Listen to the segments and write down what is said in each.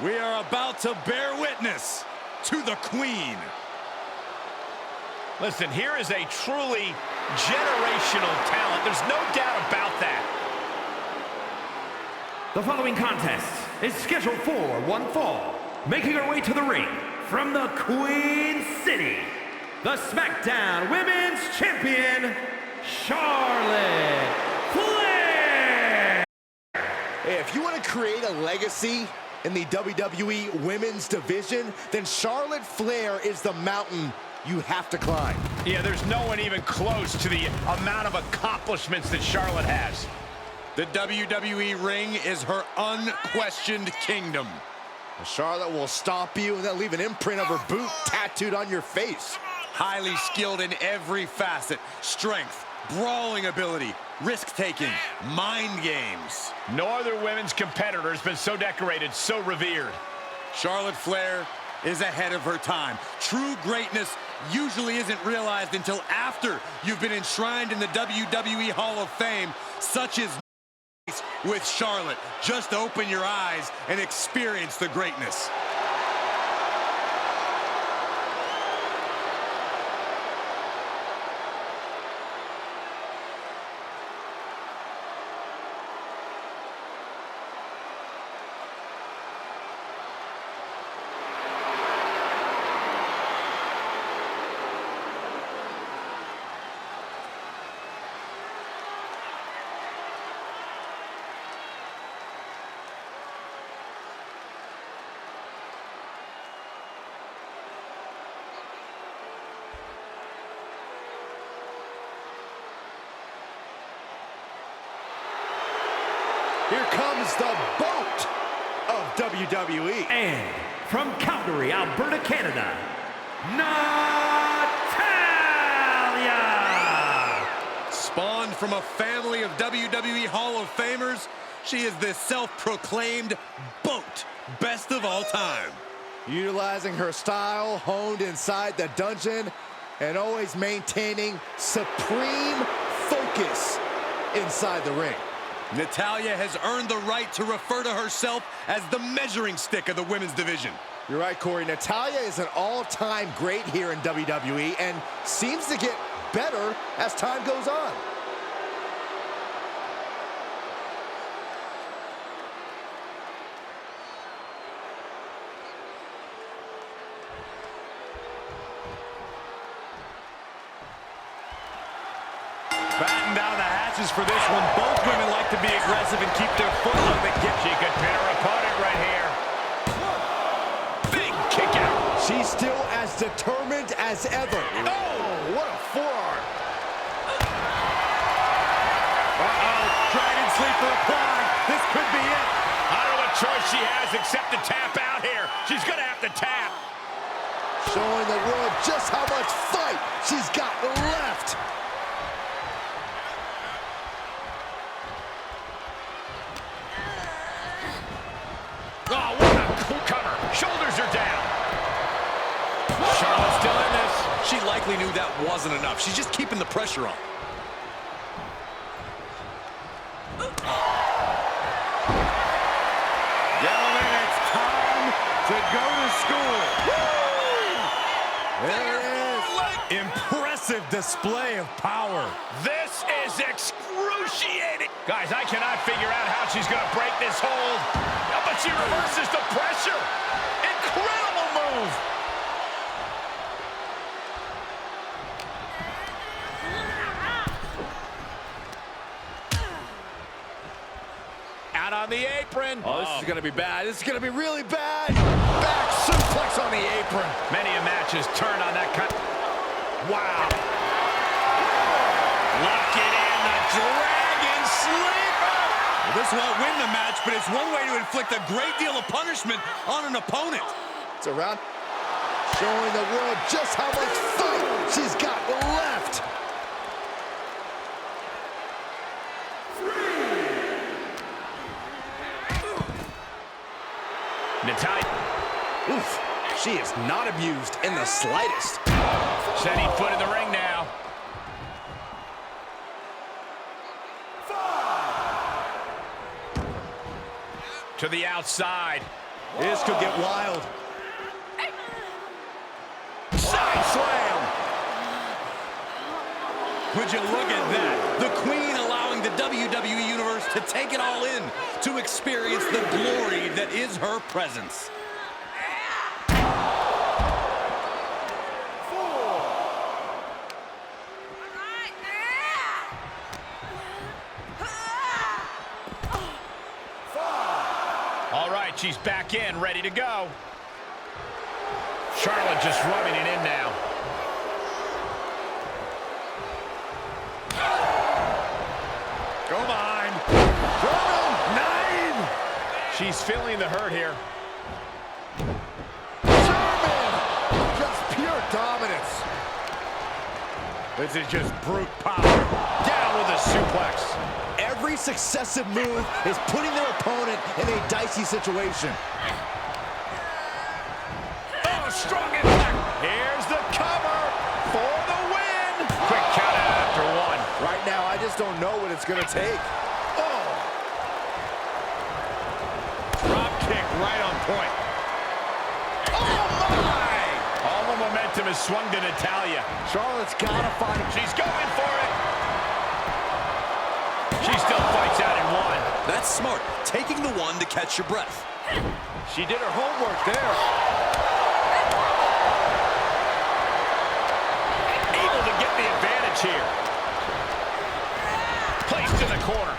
We are about to bear witness to the Queen. Listen, here is a truly generational talent. There's no doubt about that. The following contest is scheduled for one fall. Making her way to the ring from the Queen City, the Smackdown Women's Champion, Charlotte Flair! Hey, if you want to create a legacy in the WWE Women's Division, then Charlotte Flair is the mountain you have to climb. Yeah, there's no one even close to the amount of accomplishments that Charlotte has. The WWE ring is her unquestioned kingdom. Charlotte will stomp you and then leave an imprint of her boot tattooed on your face. Highly skilled in every facet. Strength, brawling ability, risk-taking, mind games. No other women's competitor has been so decorated, so revered. Charlotte Flair is ahead of her time. True greatness usually isn't realized until after you've been enshrined in the WWE Hall of Fame, such as with Charlotte. Just open your eyes and experience the greatness. Here comes the boat of WWE. And from Calgary, Alberta, Canada, Natalya! Spawned from a family of WWE Hall of Famers, she is the self-proclaimed BOAT, best of all time. Utilizing her style honed inside the dungeon and always maintaining supreme focus inside the ring. Natalya has earned the right to refer to herself as the measuring stick of the women's division. You're right, Corey. Natalya is an all-time great here in WWE and seems to get better as time goes on. Batten down the hatches for this one. Both women like to be aggressive and keep their foot on the gas. She could pin her opponent right here. Big kick out. She's still as determined as ever. Oh, what a forearm. Uh-oh, dragon sleeper applied. This could be it. I don't know what choice she has except to tap out here. She's gonna have to tap. Showing the world just how much fight she's got left. Oh, what a cool cover. Shoulders are down. Charlotte's still in this. She likely knew that wasn't enough. She's just keeping the pressure on. Gentlemen, it's time to go to school. There it is. Impressive display of power. This is excruciating. Guys, I cannot figure out how she's going to break this hold. But she reverses the pressure. Incredible move. Out on the apron. Oh, this is going to be bad. This is going to be really bad. Back suplex on the apron. Many a match has turned on that kind. Wow. Lock it in, the dragon sleeper. Well, this won't win the match, but it's one way to inflict a great deal of punishment on an opponent. It's around, showing the world just how much fight she's got left. Natalya. Oof, she is not abused in the slightest. Setting foot in the ring now. To the outside. This could get wild. Side slam. Would you look at that? The Queen allowing the WWE Universe to take it all in, to experience the glory that is her presence. All right, she's back in, ready to go. Charlotte just rubbing it in now. Go behind. Nine. She's feeling the hurt here. German! Just pure dominance. This is just brute power. Down with a suplex. Every successive move is putting their opponent in a dicey situation. Oh, strong impact. Here's the cover for the win. Quick count out after one. Right now, I just don't know what it's going to take. Oh. Drop kick right on point. Oh, my. All the momentum is swung to Natalya. Charlotte's got to find him. She's going for it. She still fights out in one. That's smart, taking the one to catch your breath. She did her homework there. Able to get the advantage here. Placed in the corner.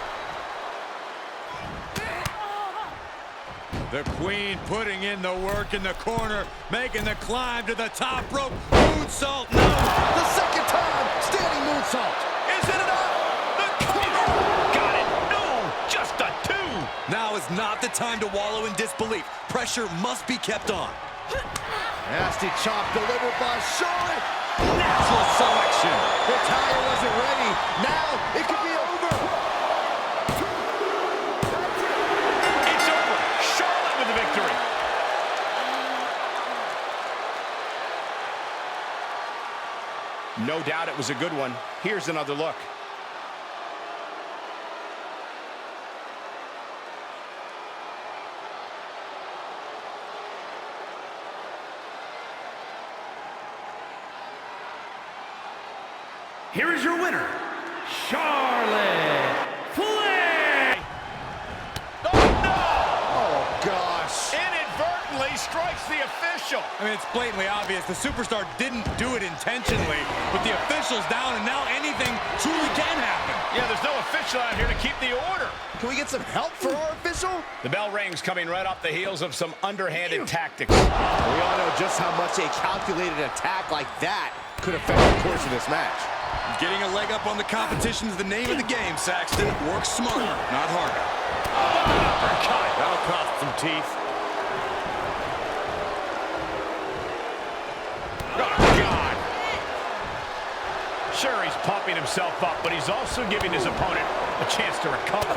The Queen putting in the work in the corner, making the climb to the top rope. Moonsault, no! the second time, standing moonsault. Is it enough? The cover! Got it. No, just a two. Now is not the time to wallow in disbelief. Pressure must be kept on. Nasty chop delivered by Charlotte. Natural selection. Natalya wasn't ready. Now it could be over. It's over. Charlotte with the victory. No doubt it was a good one. Here's another look. Here is your winner, Charlotte Flair. Oh, gosh. Inadvertently strikes the official. I mean, it's blatantly obvious. The superstar didn't do it intentionally, but the official's down, and now anything truly can happen. Yeah, there's no official out here to keep the order. Can we get some help for our official? The bell rings, coming right off the heels of some underhanded tactics. We all know just how much a calculated attack like that could affect the course of this match. Getting a leg up on the competition is the name of the game, Saxton. Work smarter, not harder. Uppercut. That'll cost some teeth. Oh, God. Sure, he's pumping himself up, but he's also giving his opponent a chance to recover.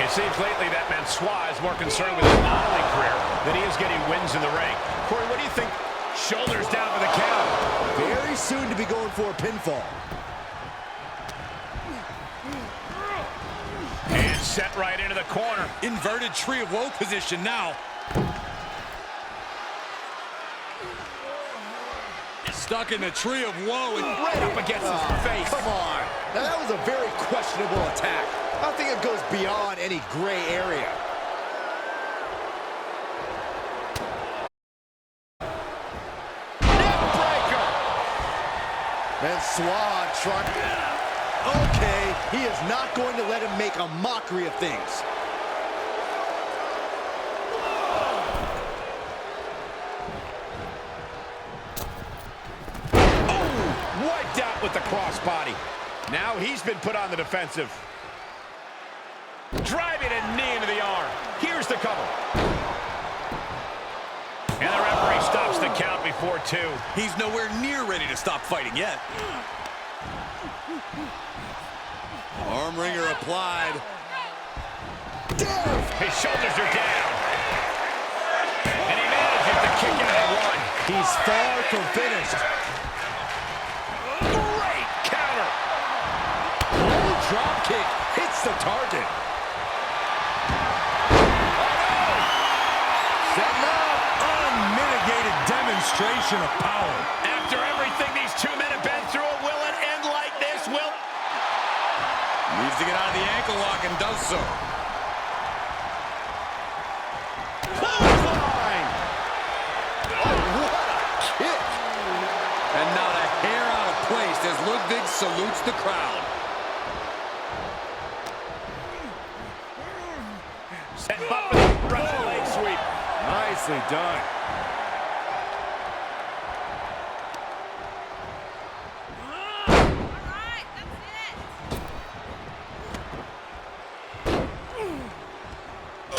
It seems lately that Mansois is more concerned with his modeling career than he is getting wins in the ring. Corey, what do you think? Shoulders down for the count. Very soon to be going for a pinfall. And set right into the corner. Inverted tree of woe position now. Stuck in the tree of woe and Right up against his face. Come on. Now, that was a very questionable attack. I think it goes beyond any gray area. Mansois trying. Okay, he is not going to let him make a mockery of things. Oh, wiped out with the crossbody. Now he's been put on the defensive. Driving a knee into the arm. Here's the cover. And the referee stops the count before two. he's nowhere near ready to stop fighting yet. Arm wringer applied. His shoulders are down. And he manages to kick out at one. He's far from finished. Great counter. Low drop kick hits the target. demonstration of power. After everything these two men have been through, will it end like this? Needs to get out of the ankle lock and does so. Clothesline! Oh, what a kick! And not a hair out of place as Ludwig salutes the crowd. Set up with a Russian leg sweep. Nicely done.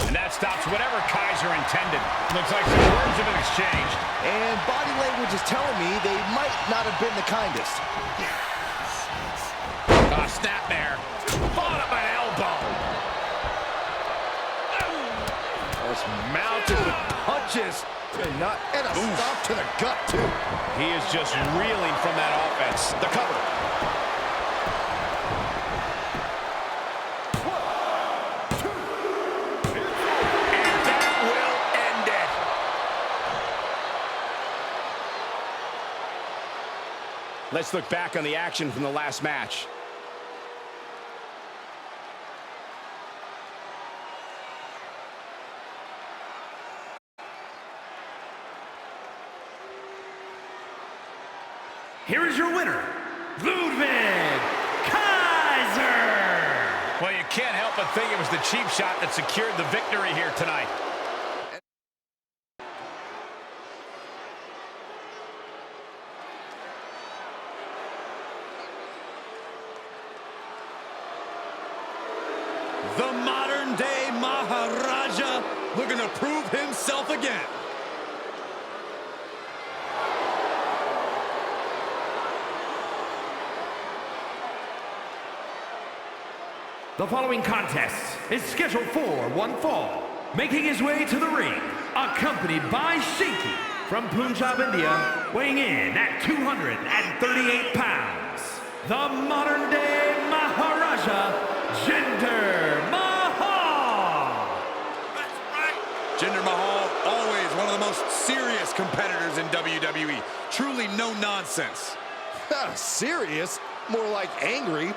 And that stops whatever Kaiser intended. Looks like some words have been exchanged. And body language is telling me they might not have been the kindest. Snap there. Followed up by an elbow. Just mounted with punches. And a stomp to the gut, too. He is just reeling from that offense. The cover. And that will end it. Let's look back on the action from the last match. Here is your winner, Ludwig Kaiser. Well, you can't help but think it was the cheap shot that secured the victory here tonight. The modern-day Maharaja looking to prove himself again. The following contest is scheduled for one fall. Making his way to the ring, accompanied by Shinky from Punjab, India, weighing in at 238 pounds. The modern-day Maharaja, Jinder Mahal. That's right. Jinder Mahal, always one of the most serious competitors in WWE. Truly no nonsense. Serious? More like angry.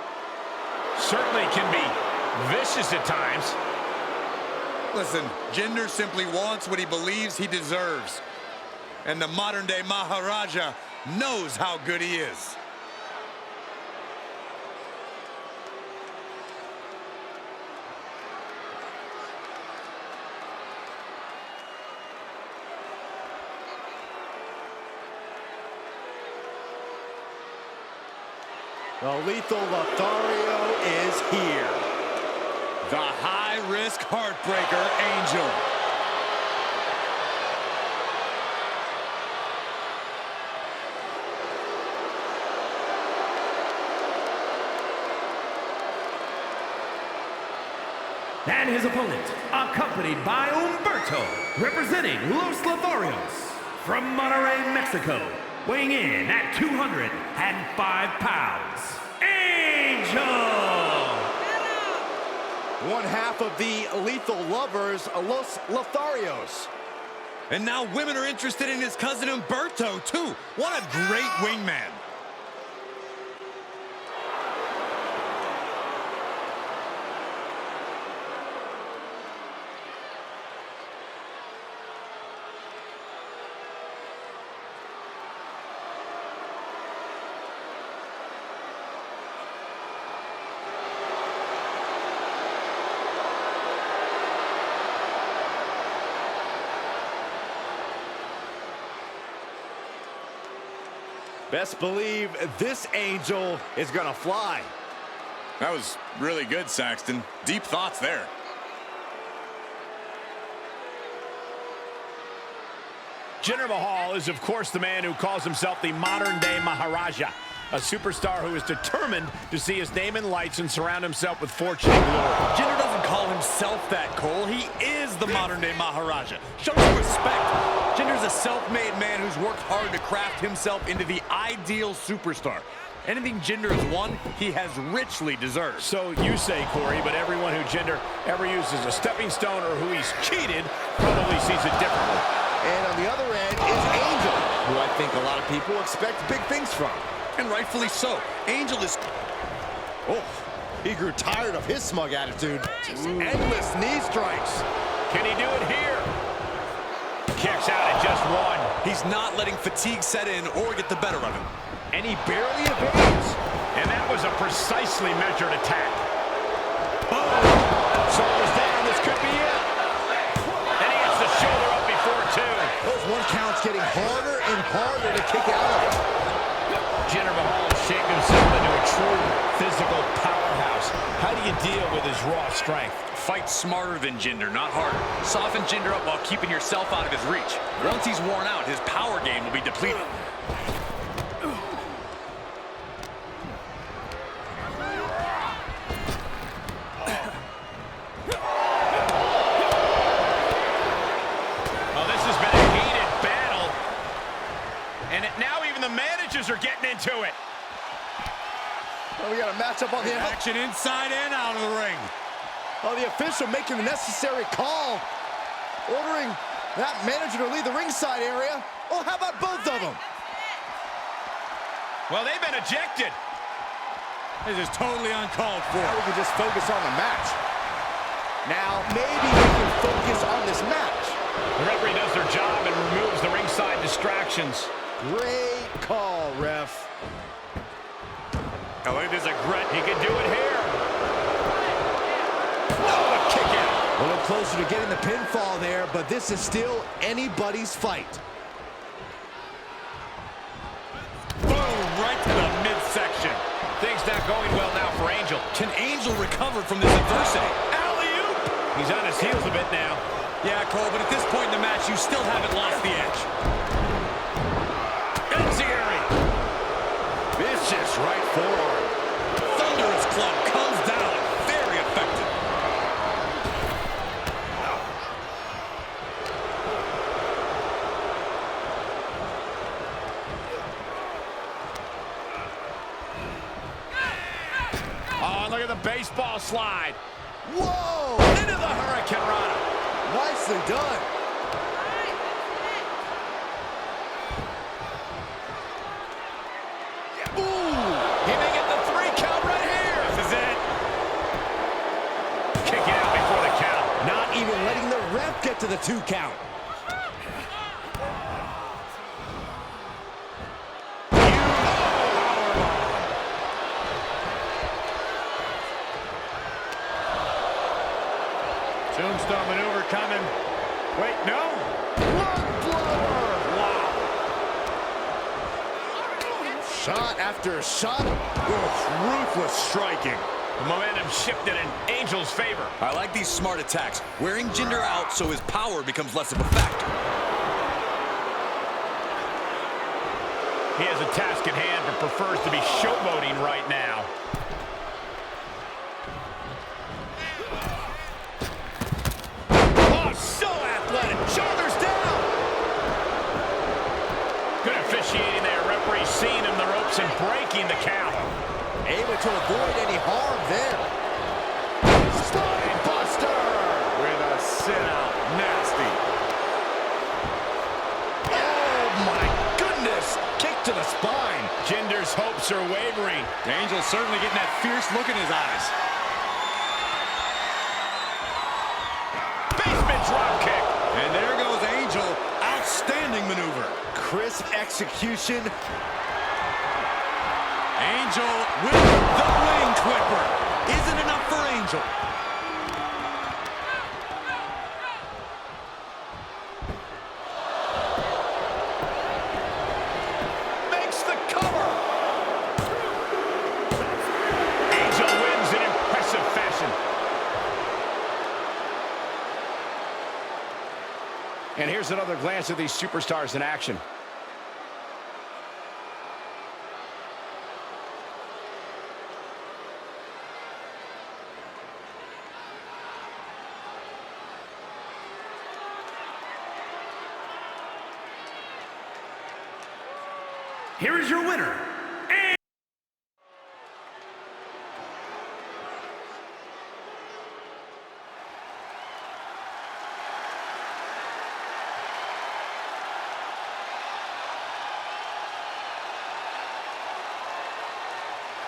Certainly can be vicious at times. Listen, Jinder simply wants what he believes he deserves. And the modern-day Maharaja knows how good he is. The Lethal Lothario is here. The high-risk heartbreaker Angel. And his opponent, accompanied by Humberto, representing Los Lotharios from Monterrey, Mexico, weighing in at 205 pounds, Angel! One half of the Lethal Lovers, Los Lotharios. And now women are interested in his cousin Humberto, too. What a great wingman. Best believe this Angel is gonna fly. That was really good, Saxton. Deep thoughts there. Jinder Mahal is, of course, the man who calls himself the modern-day Maharaja, a superstar who is determined to see his name in lights and surround himself with fortune and glory. Jinder doesn't call himself that, Cole. He is the modern-day Maharaja. Show some respect. Jinder's a self-made man who's worked hard to craft himself into the ideal superstar. Anything Jinder has won, he has richly deserved. So you say, Corey, but everyone who Jinder ever used as a stepping stone or who he's cheated probably sees it differently. And on the other end is Angel, who I think a lot of people expect big things from. And rightfully so. Angel is... Oh, he grew tired of his smug attitude. Just endless knee strikes. Can he do it here? Kicks out at just one. He's not letting fatigue set in or get the better of him. And he barely evades. And that was a precisely measured attack. Boom! Shoulders down, this could be it. And he gets the shoulder up before two. Those one counts getting harder and harder to kick out of. Jinder Mahal has shaped himself into a true physical powerhouse. How do you deal with his raw strength? Fight smarter than Jinder, not harder. Soften Jinder up while keeping yourself out of his reach. Once he's worn out, his power game will be depleted. Well, this has been a heated battle. And now even the managers are getting into it. Well, we got a matchup on the Action inside and out of the ring. Oh, the official making the necessary call. Ordering that manager to leave the ringside area. Oh, how about both of them? Well, they've been ejected. This is totally uncalled for. Now we can just focus on the match. Now, maybe we can focus on this match. The referee does their job and removes the ringside distractions. Great call, ref. I think there's a grunt. He can do it here. Oh, a kick out. A little closer to getting the pinfall there, but this is still anybody's fight. Boom, right to the midsection. Things not going well now for Angel. Can Angel recover from this adversity? Alley-oop. He's on his heels a bit now. Yeah, Cole, but at this point in the match, you still haven't lost the edge. Enziri. Vicious right forearm. Thunderous club comes down. Very effective. Oh, look at the baseball slide. Whoa! Into the Hurricane Rana. Nicely done. Ooh! He may get the 3 count right here. This is it. Kick out before the count. Not even letting the ref get to the 2 count. Tombstone maneuver coming. Wait, no. Wow. Shot after shot. Ruthless striking. The momentum shifted in Angel's favor. I like these smart attacks. Wearing Jinder out so his power becomes less of a factor. He has a task at hand, but prefers to be showboating right now. Oh, so athletic. Shoulders down. Good officiating there. Referee seeing him the ropes and breaking the count. Able to avoid any harm there. Spine buster with a sit out. Nasty. Oh my goodness. Kick to the spine. Jinder's hopes are wavering. Angel's certainly getting that fierce look in his eyes. Basement drop kick. And there goes Angel. Outstanding maneuver. Crisp execution. Angel with the wing clipper. Isn't enough for Angel. Makes the cover. Angel wins in impressive fashion. And here's another glance at these superstars in action. Here is your winner,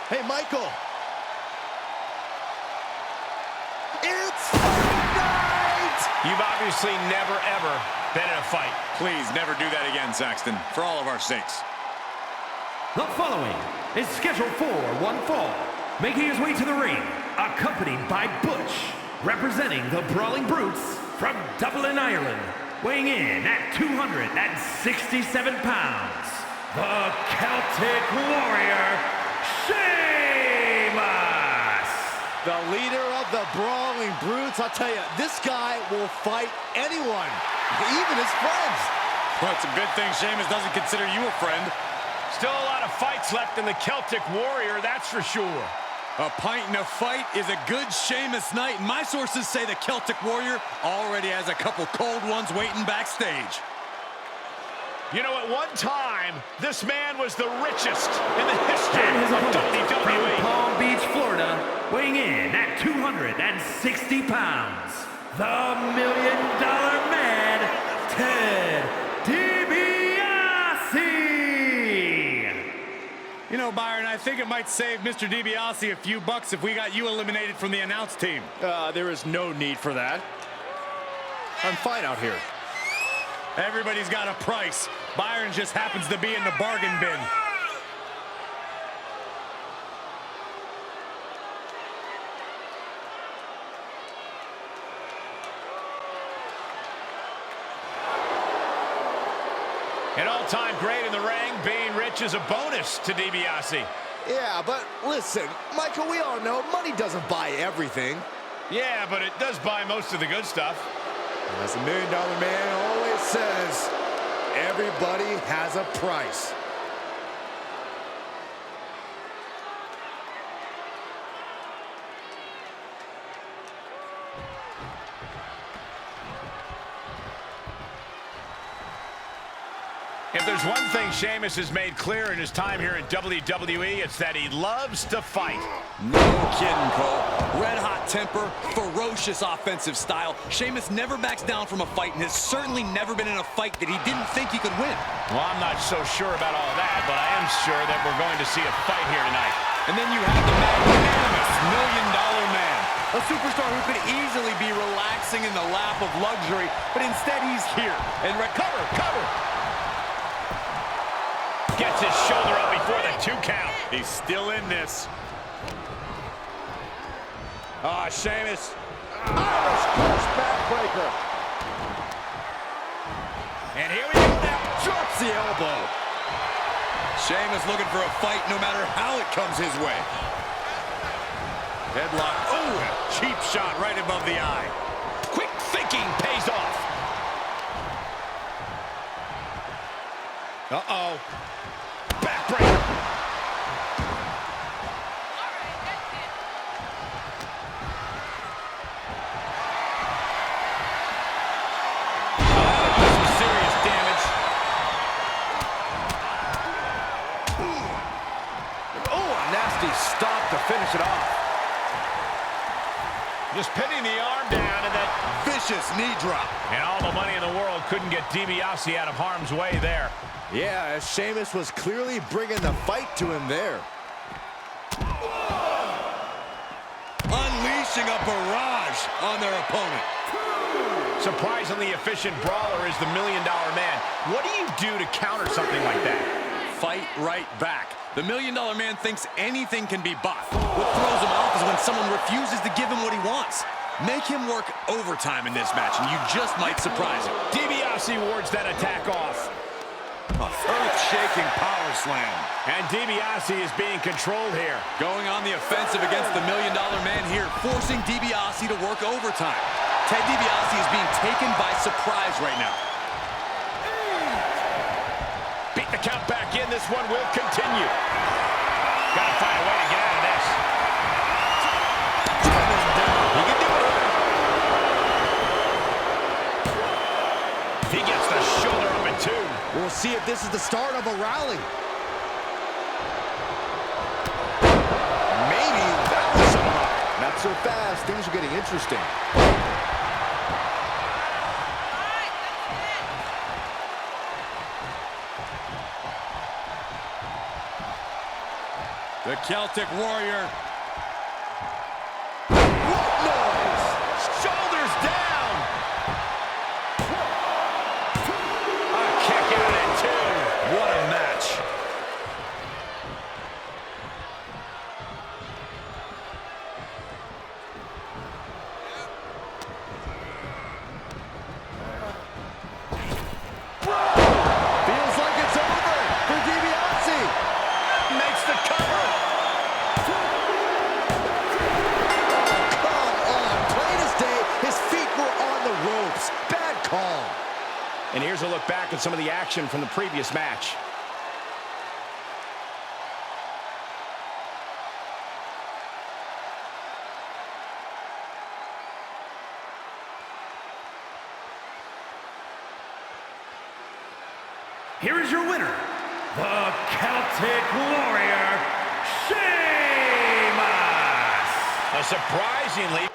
Hey, Michael. It's fight night! You've obviously never, ever been in a fight. Please never do that again, Saxton, for all of our sakes. The following is scheduled for one fall. Making his way to the ring, accompanied by Butch, representing the Brawling Brutes from Dublin, Ireland, weighing in at 267 pounds, the Celtic Warrior, Sheamus! The leader of the Brawling Brutes. I'll tell you, this guy will fight anyone, even his friends. Well, it's a good thing Sheamus doesn't consider you a friend. Still a lot of fights left in the Celtic Warrior, that's for sure. A pint and a fight is a good Sheamus night, and my sources say the Celtic Warrior already has a couple cold ones waiting backstage. You know, at one time, this man was the richest in the history And his of opponent from WWE. Palm Beach, Florida, weighing in at 260 pounds, the $1 Million Man, Ted DiBiase! You know, Byron, I think it might save Mr. DiBiase a few bucks if we got you eliminated from the announce team. There is no need for that. I'm fine out here. Everybody's got a price. Byron just happens to be in the bargain bin. An all-time great in the ring, being rich is a bonus to DiBiase. Yeah, but listen, Michael, we all know money doesn't buy everything. Yeah, but it does buy most of the good stuff. As the $1 Million Man always says, everybody has a price. If there's one thing Sheamus has made clear in his time here in WWE, it's that he loves to fight. No kidding, Cole. Red-hot temper, ferocious offensive style. Sheamus never backs down from a fight and has certainly never been in a fight that he didn't think he could win. Well, I'm not so sure about all that, but I am sure that we're going to see a fight here tonight. And then you have the magnanimous $1 Million Man. A superstar who could easily be relaxing in the lap of luxury, but instead he's here. And cover! Gets his shoulder up before the 2 count. He's still in this. Ah, Sheamus. Irish Curse backbreaker. And here we go now. Drops the elbow. Sheamus looking for a fight no matter how it comes his way. Headlock. Oh, a cheap shot right above the eye. Quick thinking pays off. Uh-oh. Backbreaker. Some serious damage. Oh, a nasty stop to finish it off. Just pinning the arm down and that Vicious knee drop. and all the money in the world couldn't get DiBiase out of harm's way there. Yeah, as Sheamus was clearly bringing the fight to him there. Unleashing a barrage on their opponent. Surprisingly efficient brawler is the $1 Million Man. What do you do to counter something like that? Fight right back. The $1 Million Man thinks anything can be bought. What throws him off is when someone refuses to give him what he wants. Make him work overtime in this match, and you just might surprise him. DiBiase wards that attack off. Earth-shaking power slam. And DiBiase is being controlled here. Going on the offensive against the $1 Million Man here, forcing DiBiase to work overtime. Ted DiBiase is being taken by surprise right now. Beat the count back in. This one will continue. Gotta find a way to get out of this. He can do it. He gets the shoulder up in 2. We'll see if this is the start of a rally. Maybe that was something. Not so fast. Things are getting interesting. The Celtic Warrior. What noise? Shoulders down. A kick out at 2. What a match. Feels like it's over for DiBiase. Makes the cover. Come on, plain as day, his feet were on the ropes. Bad call. And here's a look back at some of the action from the previous match. Here is your winner, the Celtic Warrior, Sheamus! A surprisingly...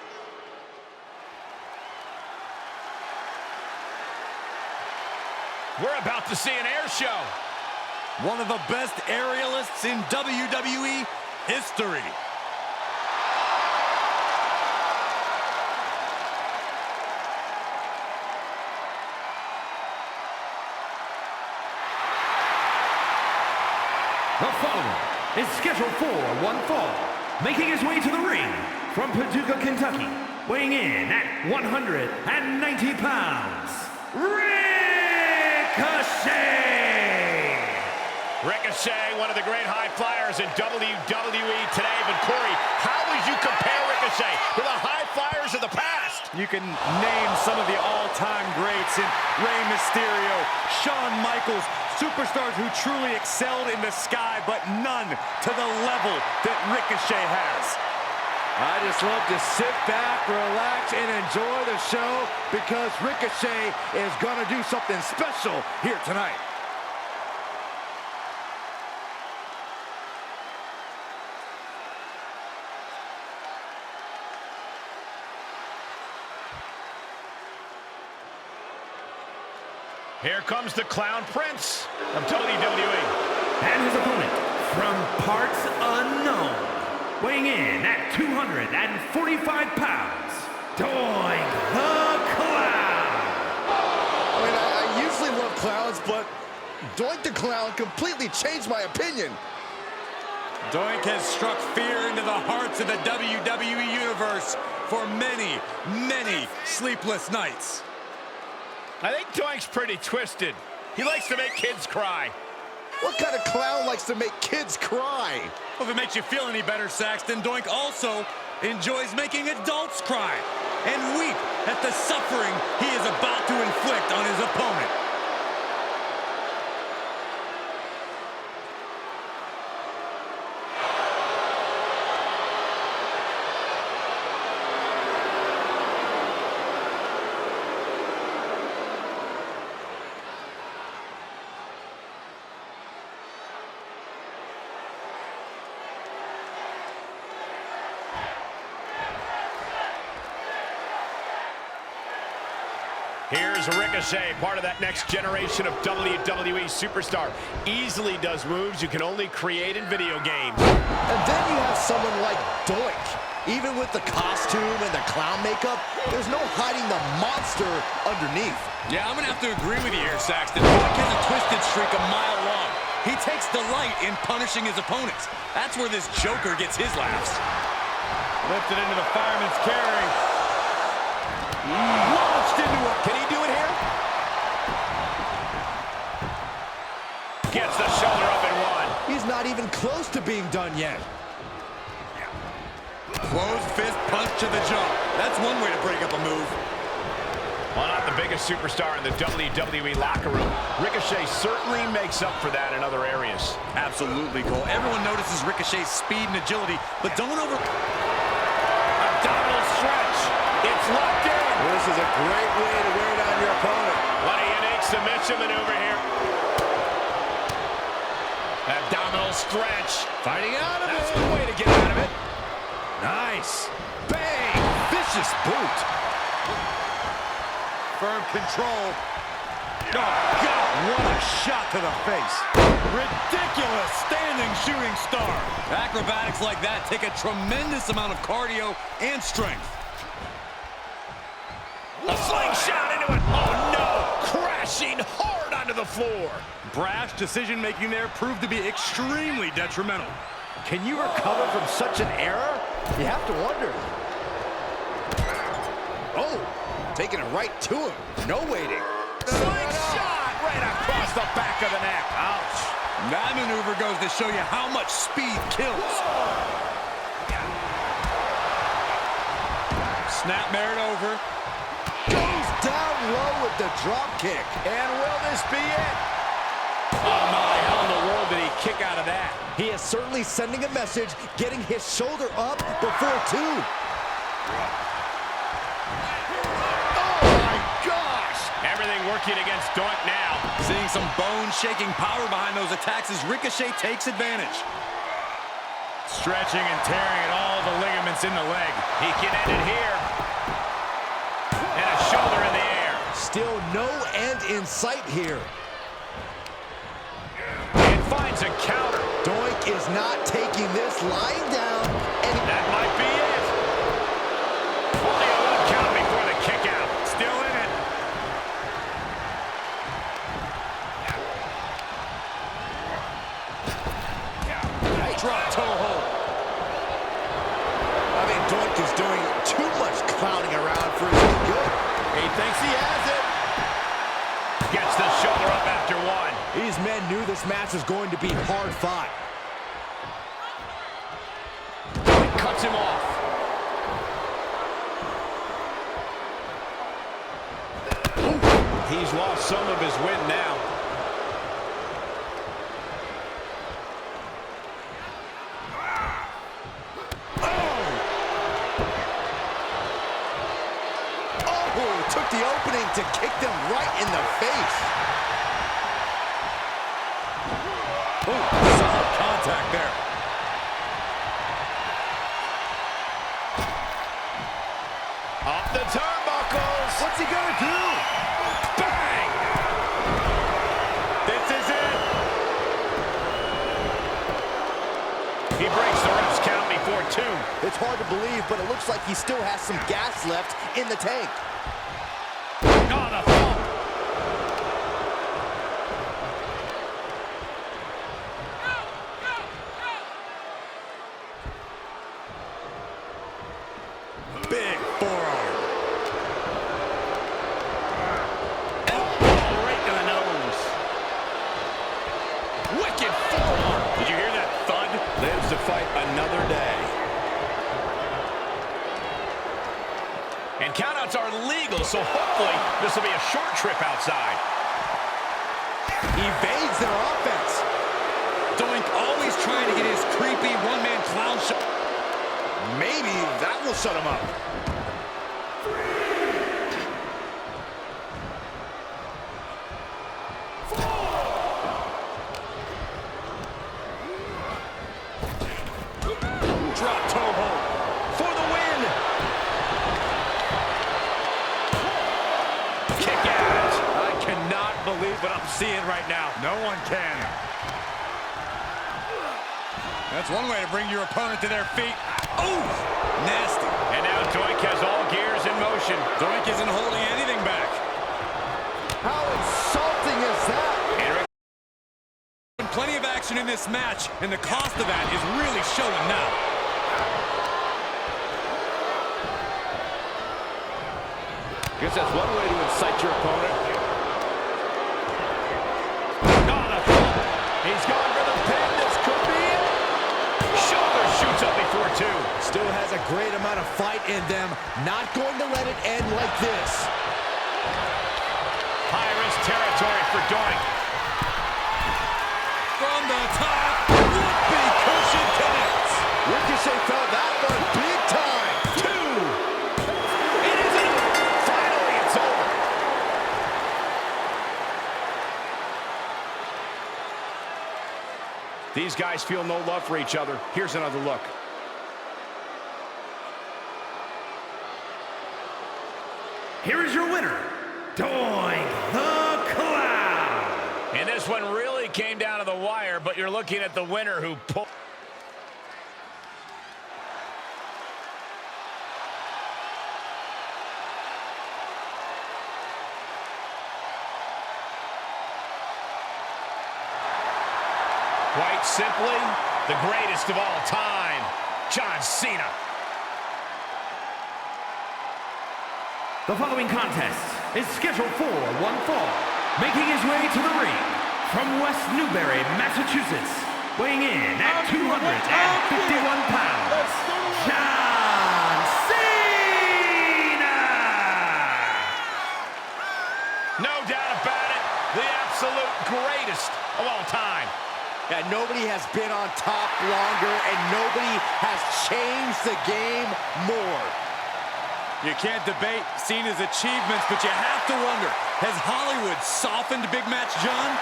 We're about to see an air show. One of the best aerialists in WWE history. The following is scheduled for one fall, making his way to the ring from Paducah, Kentucky, weighing in at 190 pounds, Ricochet! Ricochet, one of the great high flyers in WWE today. But Corey, how would you compare Ricochet to the high flyers of the past? You can name some of the all-time greats in Rey Mysterio, Shawn Michaels, superstars who truly excelled in the sky, but none to the level that Ricochet has. I just love to sit back, relax, and enjoy the show because Ricochet is going to do something special here tonight. Here comes the Clown Prince of WWE. And his opponent from parts unknown, weighing in at 245 pounds, Doink the Clown! I mean, I usually love clowns, but Doink the Clown completely changed my opinion. Doink has struck fear into the hearts of the WWE Universe for many, many sleepless nights. I think Doink's pretty twisted. He likes to make kids cry. What kind of clown likes to make kids cry? Well, if it makes you feel any better, Saxton, Doink also enjoys making adults cry and weep at the suffering he is about to inflict on his opponent. Here's Ricochet, part of that next generation of WWE superstar. Easily does moves you can only create in video games. And then you have someone like Doink. Even with the costume and the clown makeup, there's no hiding the monster underneath. Yeah, I'm going to have to agree with you here, Saxton. Doink has a twisted streak a mile long. He takes delight in punishing his opponents. That's where this Joker gets his laughs. Lifted into the fireman's carry. Launched into a... Can he do it here? Gets the shoulder up and one. He's not even close to being done yet. Closed fist punch to the jaw. That's one way to break up a move. Well, not the biggest superstar in the WWE locker room, Ricochet certainly makes up for that in other areas. Absolutely, Cole. Everyone notices Ricochet's speed and agility, but don't abdominal stretch. It's locked in. This is a great way to wear down your opponent. What a unique submission maneuver here. Abdominal stretch. Fighting out of That's it. the way to get out of it. Nice. Bang. Vicious boot. Firm control. Oh, God, what a shot to the face. Ridiculous standing shooting star. Acrobatics like that take a tremendous amount of cardio and strength. A slingshot into it. Oh, no. Crashing hard onto the floor. Brash decision-making there proved to be extremely detrimental. Can you recover from such an error? You have to wonder. Oh, taking it right to him. No waiting. Slingshot right across the back of the neck. Ouch. That maneuver goes to show you how much speed kills. Snapmare it over. Goes down low with the drop kick. And will this be it? Oh, my. How in the world did he kick out of that? He is certainly sending a message, getting his shoulder up before two. Everything working against Doink now. Seeing some bone-shaking power behind those attacks as Ricochet takes advantage. Stretching and tearing at all the ligaments in the leg. He can end it here. And a shoulder in the air. Still no end in sight here. And finds a counter. Doink is not taking this lying down. And that might be it. Only a 1 count before the kick out. Still in it. Drop toe hold. I think Doink is doing too much clowning around for his own good. He thinks he has it. Gets the shoulder up after one. These men knew this match was going to be hard fought. Doink cuts him off. He's lost some of his wind now. Took the opening to kick them right in the face. Oh, solid contact there. Off the turnbuckles. What's he gonna do? Bang! This is it. He breaks the ref's count before two. It's hard to believe, but it looks like he still has some gas left in the tank. On a thump. Big forearm. Elbow right to the nose. Wicked forearm. Did you hear that thud? Lives to fight another day. And countouts are legal, so hopefully this will be a short trip outside. Evades their offense. Doink always trying to get his creepy one-man clown show. Maybe that will shut him up. Drop toe hold. For the win. Kick out. I cannot believe what I'm seeing right now. No one can. That's one way to bring your opponent to their feet. Oh, nasty. And now Doink has all gears in motion. Doink isn't holding anything back. How insulting is that? Plenty of action in this match, and the cost of that is really showing now. Guess that's one way to incite your opponent. He's going for the pin. This could be it. Shoulder shoots up before two. Still has a great amount of fight in them. Not going to let it end like this. High-risk territory for Doink. From the top, whoopee cushion connects. Ricochet felt that one big time. Two. It isn't. Finally, it's over. These guys feel no love for each other. Here's another look. Here is your winner, Doink the Clown. And this one really came down to the wire, but you're looking at the winner who pulled. Quite simply, the greatest of all time, John Cena. The following contest is scheduled for one fall. Making his way to the ring from West Newbury, Massachusetts, weighing in at 251 pounds, John Cena! No doubt about it, the absolute greatest of all time. Yeah, nobody has been on top longer, and nobody has changed the game more. You can't debate Cena's achievements, but you have to wonder, has Hollywood softened Big Match John?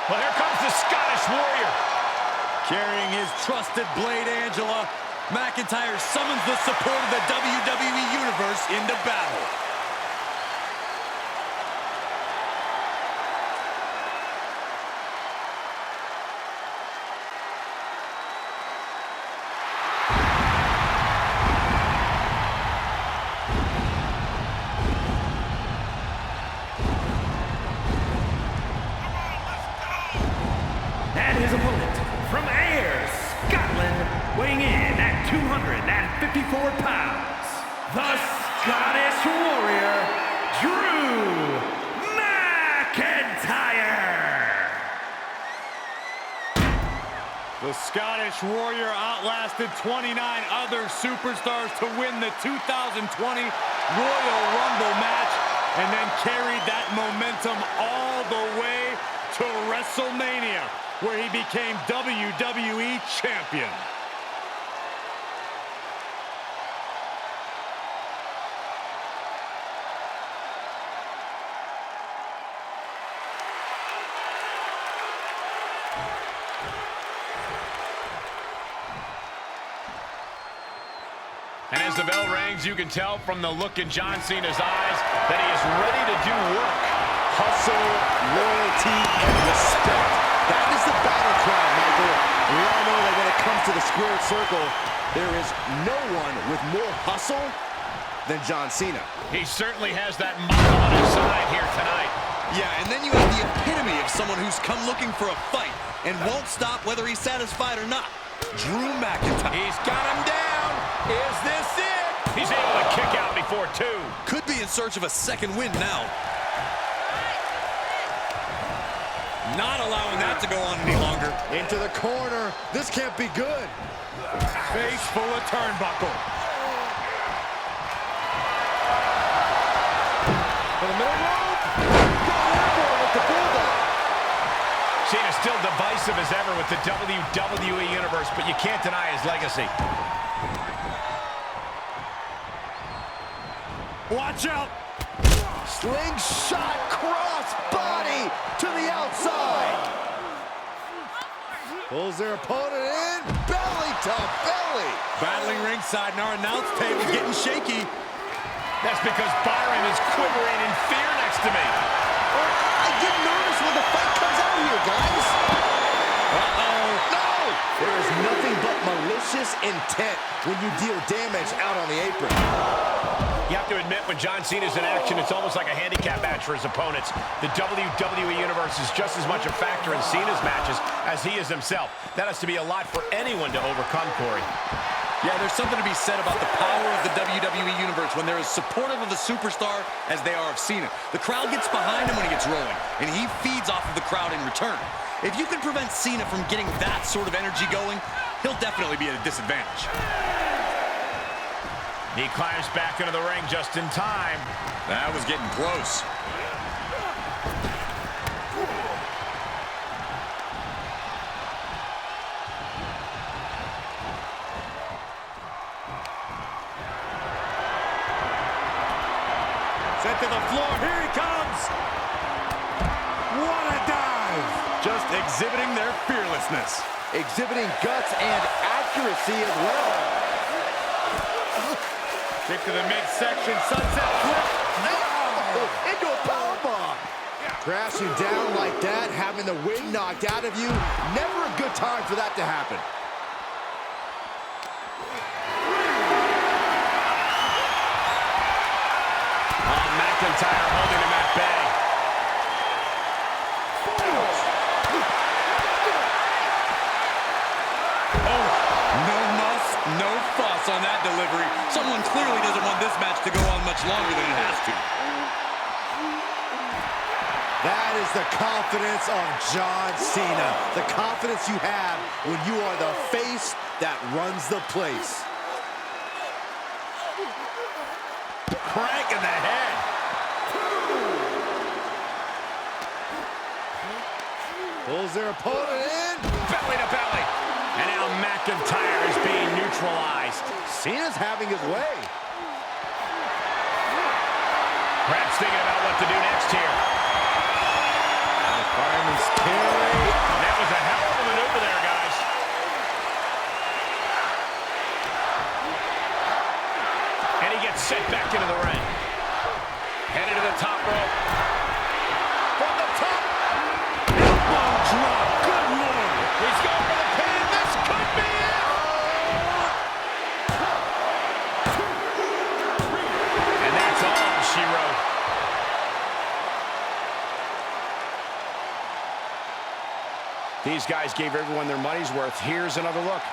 Well, here comes the Scottish Warrior. Carrying his trusted blade, Angela, McIntyre summons the support of the WWE Universe into battle. And his opponent from Ayr, Scotland, weighing in at 254 pounds, the Scottish Warrior, Drew McIntyre! The Scottish Warrior outlasted 29 other superstars to win the 2020 Royal Rumble match and then carried that momentum all the way to WrestleMania, where he became WWE Champion. And as the bell rings, you can tell from the look in John Cena's eyes that he is ready to do work. Hustle, loyalty, and respect. That is the battle cry, Michael. We all know that when it comes to the squared circle, there is no one with more hustle than John Cena. He certainly has that model on his side here tonight. Yeah, and then you have the epitome of someone who's come looking for a fight and won't stop whether he's satisfied or not. Drew McIntyre. He's got him down. Is this it? He's able to kick out before two. Could be in search of a second win now. Not allowing that to go on any longer. Into the corner. This can't be good. Face full of turnbuckle. For the middle rope. Going for it with the bulldog. Cena's still divisive as ever with the WWE Universe, but you can't deny his legacy. Watch out. Slingshot cross body to the outside. Pulls their opponent in. Belly to belly. Battling ringside, and our announce table getting shaky. That's because Byron is quivering in fear next to me. I didn't notice when the fight comes out here, guys. Uh-oh. No! There is nothing but malicious intent when you deal damage out on the apron. You have to admit, when John Cena's in action, it's almost like a handicap match for his opponents. The WWE Universe is just as much a factor in Cena's matches as he is himself. That has to be a lot for anyone to overcome, Corey. Yeah, there's something to be said about the power of the WWE Universe when they're as supportive of a superstar as they are of Cena. The crowd gets behind him when he gets rolling, and he feeds off of the crowd in return. If you can prevent Cena from getting that sort of energy going, he'll definitely be at a disadvantage. He climbs back into the ring just in time. That was getting close. Sent to the floor. Here he comes. exhibiting their fearlessness. Exhibiting guts and accuracy as well. Kick to the midsection, sunset flip. Oh, into a powerbomb. Crashing down like that, having the wind knocked out of you, never a good time for that to happen. Oh, McIntyre holding him at bay. Oh, no muss, no fuss on that delivery. Someone clearly doesn't want this match to go on much longer than it has to. That is the confidence of John Cena. The confidence you have when you are the face that runs the place. Crank in the head. Pulls their opponent in. Belly to belly. And now McIntyre is being neutralized. Cena's having his way. Perhaps thinking about what to do next here. Fireman's carry. That was a hell of a maneuver there, guys. And he gets sent back into the ring. Headed to the top rope. From the top. Elbow drop, good lord. He's going for the pin. This could be it. And that's all she wrote. These guys gave everyone their money's worth. Here's another look.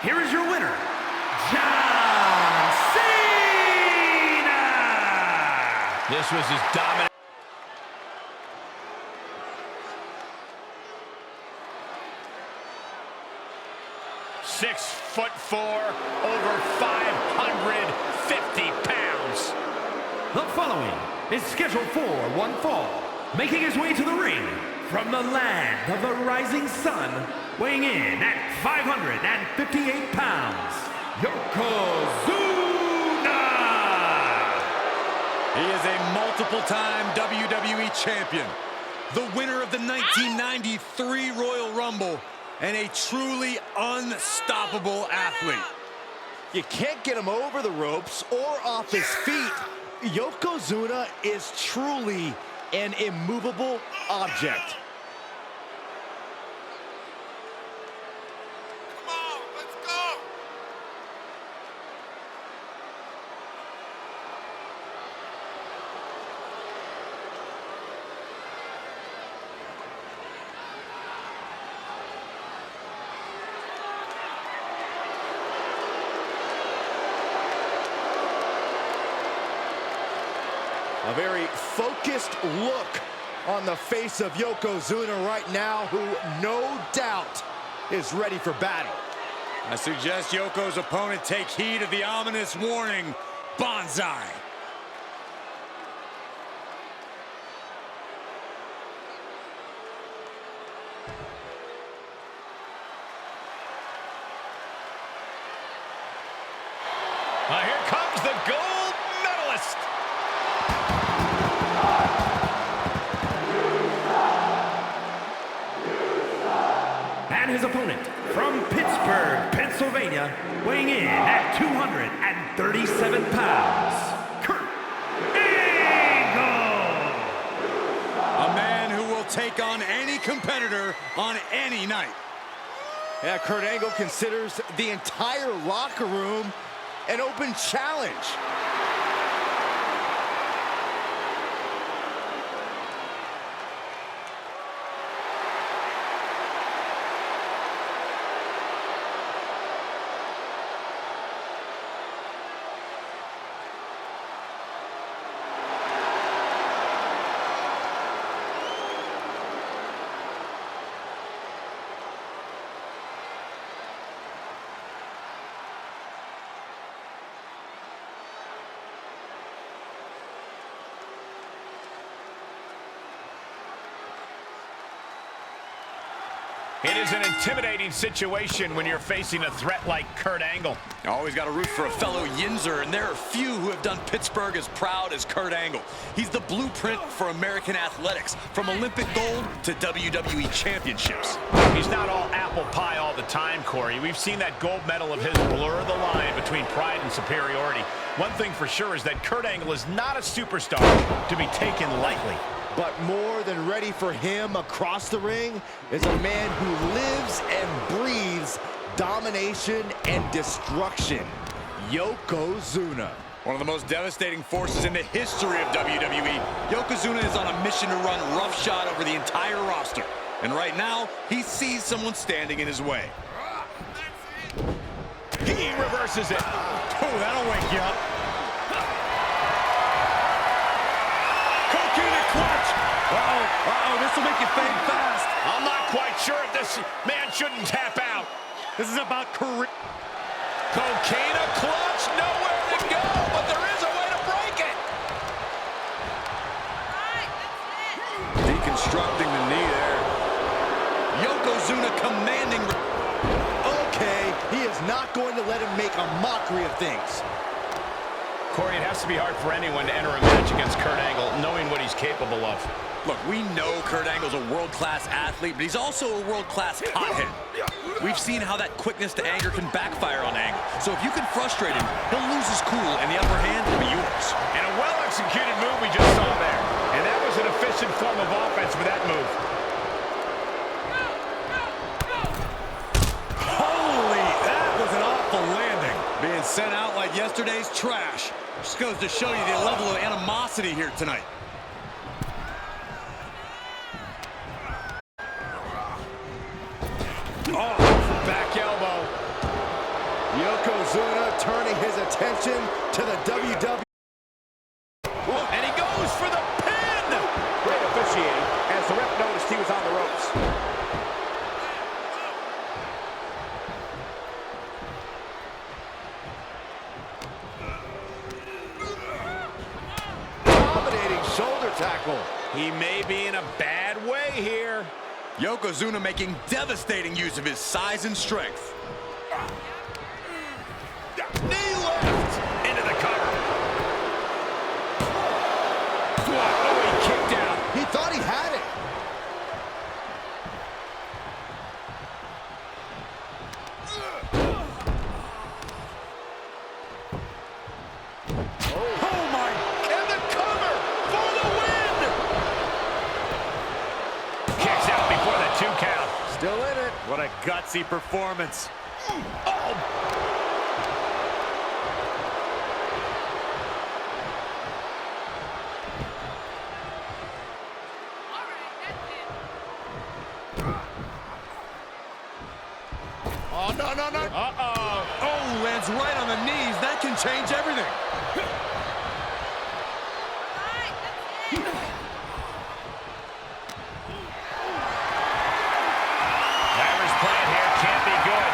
Here is your winner, John Cena! This was his dominant. .6'4", over 550 pounds. The following is scheduled for one fall, making his way to the ring from the land of the rising sun, weighing in at 558 pounds, Yokozuna! He is a multiple-time WWE champion, the winner of the 1993 Royal Rumble, and a truly unstoppable athlete. You can't get him over the ropes or off his feet. Yokozuna is truly an immovable object. Come on, let's go! A very focused look on the face of Yokozuna right now, who no doubt is ready for battle. I suggest Yoko's opponent take heed of the ominous warning, Banzai. Here comes the gold medalist. And his opponent from Pittsburgh, Pennsylvania, weighing in at 237 pounds, Kurt Angle! A man who will take on any competitor on any night. Yeah, Kurt Angle considers the entire locker room an open challenge. It is an intimidating situation when you're facing a threat like Kurt Angle. Always got to root for a fellow Yinzer, and there are few who have done Pittsburgh as proud as Kurt Angle. He's the blueprint for American athletics, from Olympic gold to WWE championships. He's not all apple pie all the time, Corey. We've seen that gold medal of his blur the line between pride and superiority. One thing for sure is that Kurt Angle is not a superstar to be taken lightly. But more than ready for him across the ring is a man who lives and breathes domination and destruction, Yokozuna. One of the most devastating forces in the history of WWE, Yokozuna is on a mission to run roughshod over the entire roster. And right now, he sees someone standing in his way. He reverses it. Oh, that'll wake you up. Uh-oh, this will make you fade fast. I'm not quite sure if this man shouldn't tap out. This is about career. Coquina clutch, nowhere to go, but there is a way to break it. Deconstructing the knee there. Yokozuna commanding. Okay, he is not going to let him make a mockery of things. Corey, it has to be hard for anyone to enter a match against Kurt Angle, knowing what he's capable of. Look, we know Kurt Angle's a world-class athlete, but he's also a world-class hothead. We've seen how that quickness to anger can backfire on Angle. So if you can frustrate him, he'll lose his cool, and the upper hand will be yours. And a well-executed move we just saw there. And that was an efficient form of offense with that move. Holy, that was an awful landing. Being sent out like yesterday's trash. Just goes to show you the level of animosity here tonight. Oh, back elbow. Yokozuna turning his attention to the WWE. And he goes for the pin! Great officiating, as the ref noticed he was on the ropes. Dominating shoulder tackle. He may be in a bad way here. Yokozuna making devastating use of his size and strength. Knee left into the cover. Oh, he kicked out. He thought he had it. Oh my, and the cover for the win. Kicks out before the 2 count. Still in it. What a gutsy performance. Oh. Oh, no. Uh-oh. Oh, lands right on the knees. That can change everything. Whatever's playing here can't be good.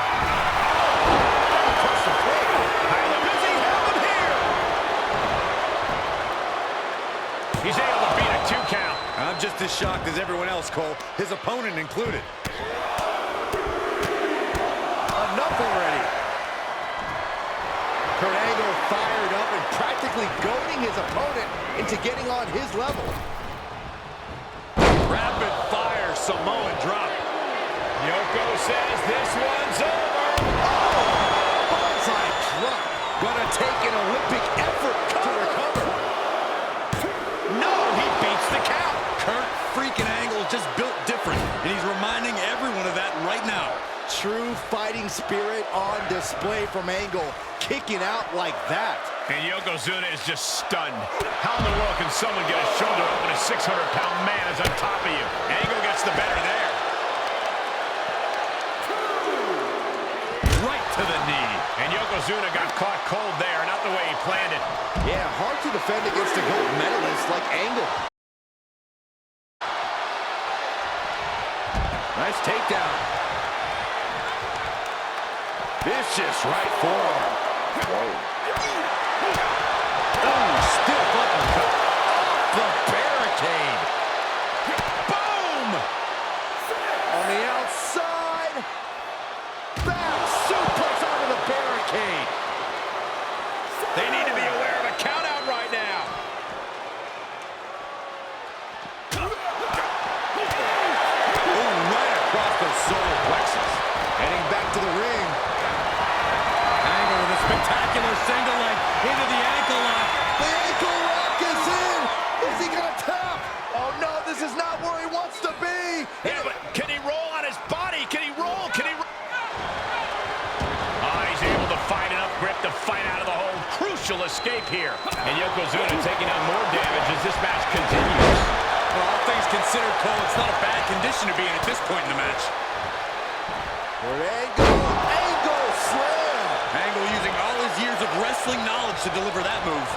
Does he have him here? He's able to beat a 2 count. I'm just as shocked as everyone else, Cole, his opponent included. Enough already. Kurt Angle fired up and practically goading his opponent into getting on his level. Rapid fire Samoan drop. Yoko says this one's over. Bullseye drop. Gonna take an Olympic effort to recover. No, he beats the count. Kurt freaking Angle is just built different, and he's reminding everyone of that right now. True fighting spirit on display from Angle, kicking out like that. And Yokozuna is just stunned. How in the world can someone get a shoulder up when a 600-pound man is on top of you? Angle gets the better there. Right to the knee. And Yokozuna got caught cold there, not the way he planned it. Yeah, hard to defend against a gold medalist like Angle. Nice takedown. Vicious right forearm. Oh, stiff uppercut. Off the barricade. Boom! On the outside. she'll escape here. And Yokozuna taking on more damage as this match continues. Well, all things considered, Cole, it's not a bad condition to be in at this point in the match. Angle slam. Angle using all his years of wrestling knowledge to deliver that move.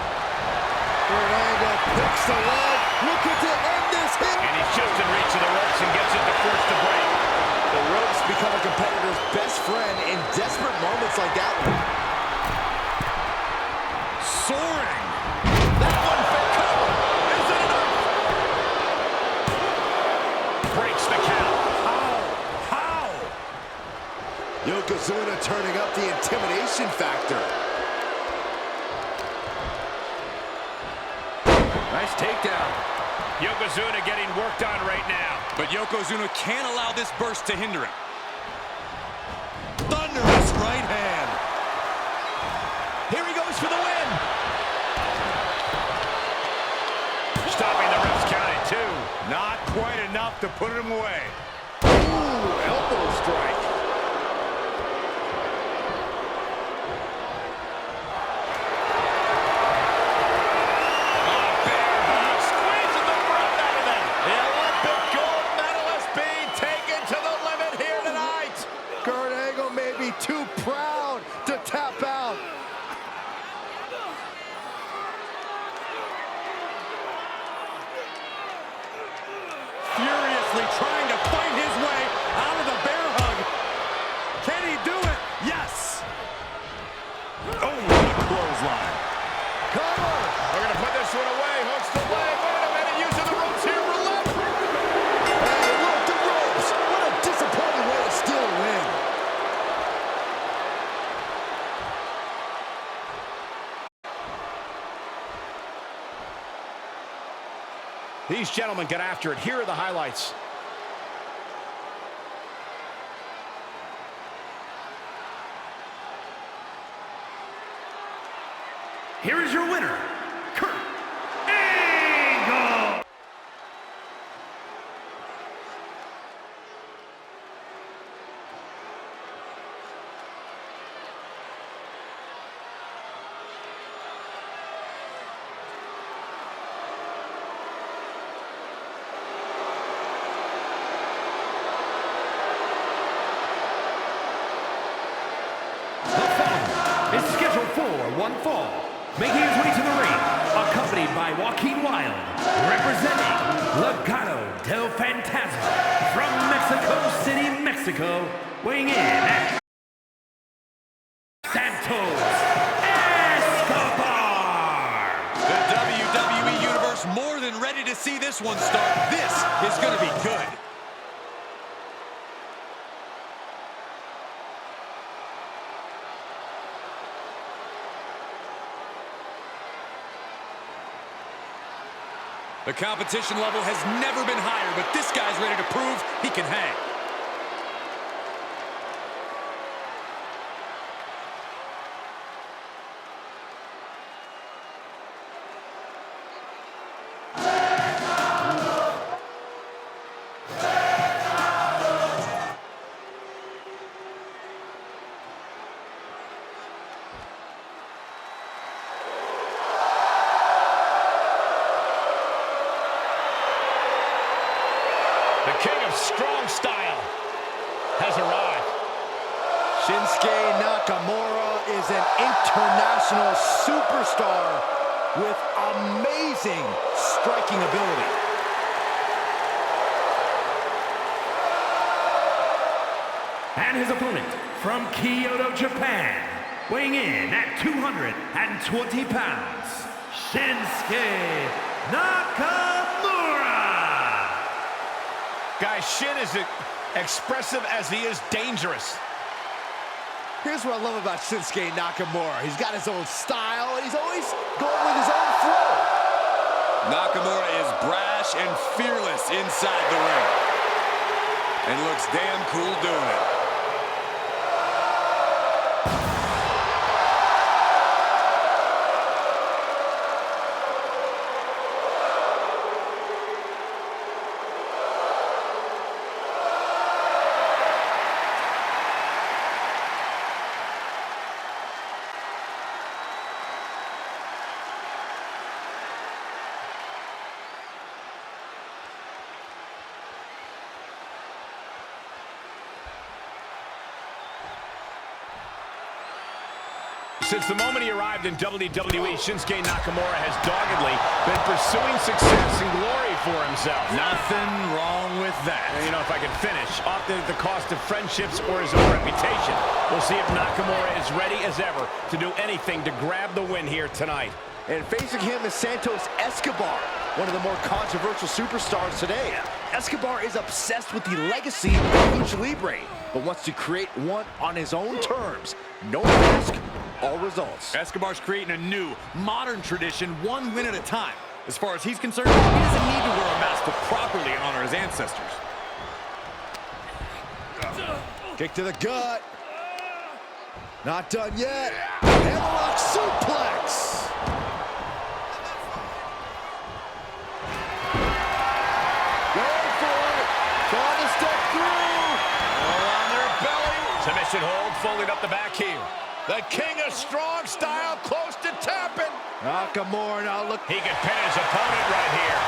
Kurt Angle picks the leg, looking to end this hit. And he's just in reach of the ropes and gets it to force the break. The ropes become a competitor's best friend in desperate moments like that one. Soaring. That one for cover. Is it enough? Breaks the count. How? Yokozuna turning up the intimidation factor. Nice takedown. Yokozuna getting worked on right now. But Yokozuna can't allow this burst to hinder him. Thunderous right hand. Here he goes for the win. Stopping the ref's count at 2. Not quite enough to put him away. Ooh, elbow strike. Too proud to tap out. Furiously trying to fight his way out of the bear hug. Can he do it? Yes. Oh, what a clothesline. Cover. We're going to put this one away. Hooks the leg. Wait a minute. Using the ropes here for left. Hey, look, the ropes. What a disappointing way to steal a win. These gentlemen get after it. Here are the highlights. Here is your winner, Kurt Angle. Is scheduled for one fall, making his way to the ring, accompanied by Joaquin Wilde, representing Legado del Fantasma from Mexico City, Mexico, weighing in at Santos Escobar. The WWE Universe more than ready to see this one start. This is going to be good. The competition level has never been higher, but this guy's ready to prove he can hang. The king of strong style has arrived. Shinsuke Nakamura is an international superstar with amazing striking ability. And his opponent from Kyoto, Japan, weighing in at 220 pounds, Shinsuke Nakamura. Guys, Shin is expressive as he is dangerous. Here's what I love about Shinsuke Nakamura. He's got his own style, and he's always going with his own flow. Nakamura is brash and fearless inside the ring. And looks damn cool doing it. Since the moment he arrived in WWE, Shinsuke Nakamura has doggedly been pursuing success and glory for himself. Nothing wrong with that. And you know, if I can finish, often at the cost of friendships or his own reputation. We'll see if Nakamura is ready as ever to do anything to grab the win here tonight. And facing him is Santos Escobar, one of the more controversial superstars today. Escobar is obsessed with the legacy of Lucha Libre, but wants to create one on his own terms. No risk, all results. Escobar's creating a new, modern tradition, one win at a time. As far as he's concerned, he doesn't need to wear a mask to properly honor his ancestors. Kick to the gut. Not done yet. Hammerlock suplex. Going for it. Trying to step through. All on their belly. Submission hold, folding up the back heel. The king of strong style, close to tapping. Nakamura now look. He can pin his opponent right here.